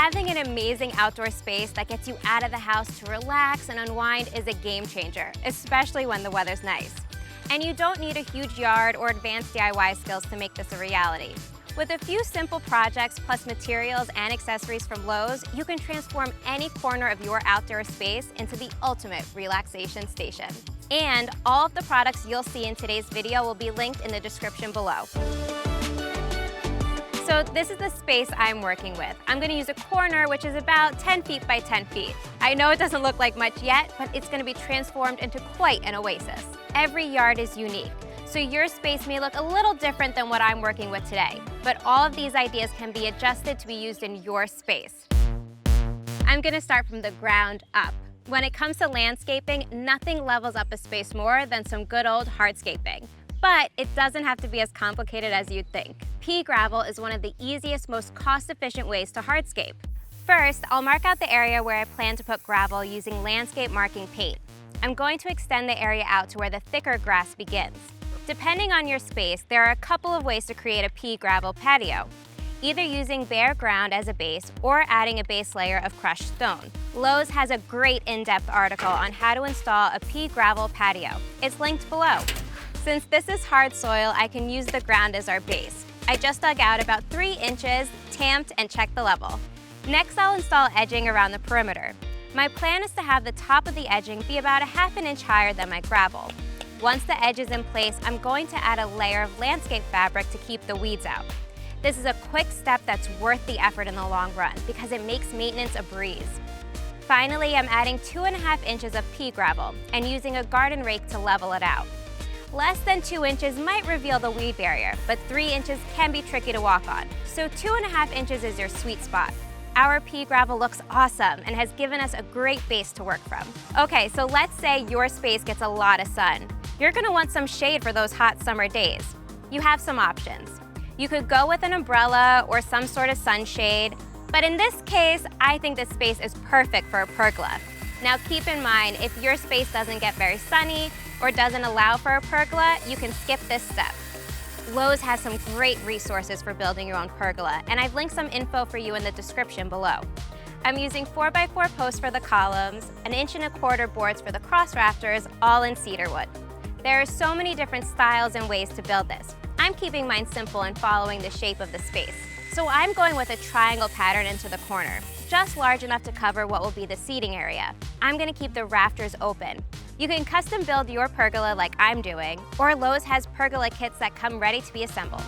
Having an amazing outdoor space that gets you out of the house to relax and unwind is a game changer, especially when the weather's nice. And you don't need a huge yard or advanced DIY skills to make this a reality. With a few simple projects plus materials and accessories from Lowe's, you can transform any corner of your outdoor space into the ultimate relaxation station. And all of the products you'll see in today's video will be linked in the description below. So this is the space I'm working with. I'm going to use a corner which is about 10 feet by 10 feet. I know it doesn't look like much yet, but it's going to be transformed into quite an oasis. Every yard is unique, so your space may look a little different than what I'm working with today, but all of these ideas can be adjusted to be used in your space. I'm going to start from the ground up. When it comes to landscaping, nothing levels up a space more than some good old hardscaping. But it doesn't have to be as complicated as you'd think. Pea gravel is one of the easiest, most cost-efficient ways to hardscape. First, I'll mark out the area where I plan to put gravel using landscape marking paint. I'm going to extend the area out to where the thicker grass begins. Depending on your space, there are a couple of ways to create a pea gravel patio. Either using bare ground as a base or adding a base layer of crushed stone. Lowe's has a great in-depth article on how to install a pea gravel patio. It's linked below. Since this is hard soil, I can use the ground as our base. I just dug out about 3 inches, tamped, and checked the level. Next, I'll install edging around the perimeter. My plan is to have the top of the edging be about a ½ inch higher than my gravel. Once the edge is in place, I'm going to add a layer of landscape fabric to keep the weeds out. This is a quick step that's worth the effort in the long run because it makes maintenance a breeze. Finally, I'm adding 2½ inches of pea gravel and using a garden rake to level it out. Less than 2 inches might reveal the weed barrier, but 3 inches can be tricky to walk on. So 2½ inches is your sweet spot. Our pea gravel looks awesome and has given us a great base to work from. Okay, so let's say your space gets a lot of sun. You're gonna want some shade for those hot summer days. You have some options. You could go with an umbrella or some sort of sunshade, but in this case, I think this space is perfect for a pergola. Now keep in mind, if your space doesn't get very sunny or doesn't allow for a pergola, you can skip this step. Lowe's has some great resources for building your own pergola, and I've linked some info for you in the description below. I'm using 4x4 posts for the columns, 1¼ inch boards for the cross rafters, all in cedar wood. There are so many different styles and ways to build this. I'm keeping mine simple and following the shape of the space. So I'm going with a triangle pattern into the corner, just large enough to cover what will be the seating area. I'm going to keep the rafters open. You can custom build your pergola like I'm doing, or Lowe's has pergola kits that come ready to be assembled.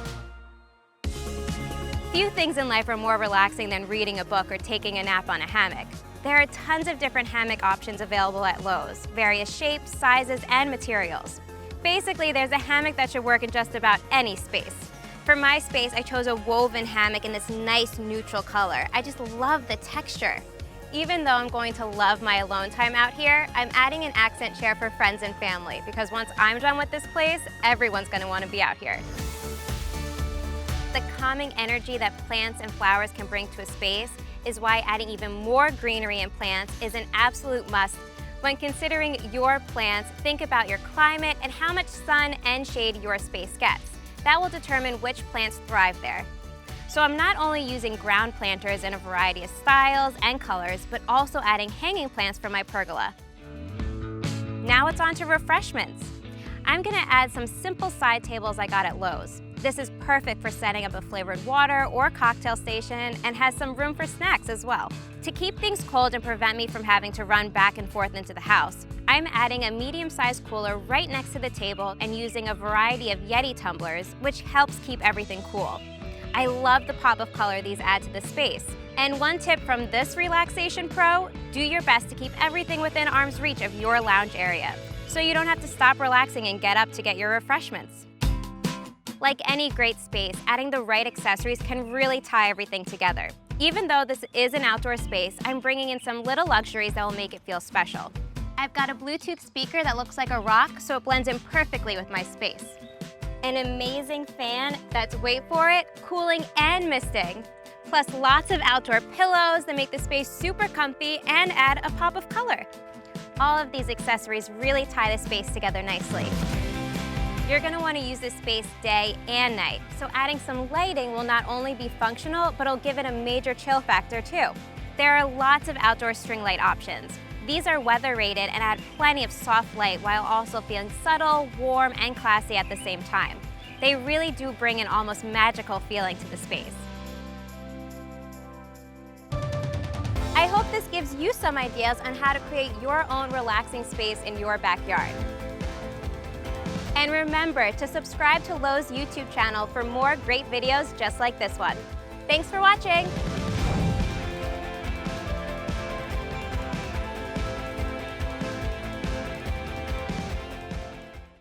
Few things in life are more relaxing than reading a book or taking a nap on a hammock. There are tons of different hammock options available at Lowe's, various shapes, sizes, and materials. Basically, there's a hammock that should work in just about any space. For my space, I chose a woven hammock in this nice neutral color. I just love the texture. Even though I'm going to love my alone time out here, I'm adding an accent chair for friends and family because once I'm done with this place, everyone's going to want to be out here. The calming energy that plants and flowers can bring to a space is why adding even more greenery and plants is an absolute must. When considering your plants, think about your climate and how much sun and shade your space gets. That will determine which plants thrive there. So I'm not only using ground planters in a variety of styles and colors, but also adding hanging plants for my pergola. Now it's on to refreshments. I'm gonna add some simple side tables I got at Lowe's. This is perfect for setting up a flavored water or cocktail station and has some room for snacks as well. To keep things cold and prevent me from having to run back and forth into the house, I'm adding a medium-sized cooler right next to the table and using a variety of Yeti tumblers, which helps keep everything cool. I love the pop of color these add to the space. And one tip from this relaxation pro, do your best to keep everything within arm's reach of your lounge area, so you don't have to stop relaxing and get up to get your refreshments. Like any great space, adding the right accessories can really tie everything together. Even though this is an outdoor space, I'm bringing in some little luxuries that will make it feel special. I've got a Bluetooth speaker that looks like a rock, so it blends in perfectly with my space. An amazing fan that's, wait for it, cooling and misting. Plus lots of outdoor pillows that make the space super comfy and add a pop of color. All of these accessories really tie the space together nicely. You're going to want to use this space day and night, so adding some lighting will not only be functional, but it'll give it a major chill factor too. There are lots of outdoor string light options. These are weather rated and add plenty of soft light while also feeling subtle, warm, and classy at the same time. They really do bring an almost magical feeling to the space. I hope this gives you some ideas on how to create your own relaxing space in your backyard. And remember to subscribe to Lowe's YouTube channel for more great videos just like this one. Thanks for watching!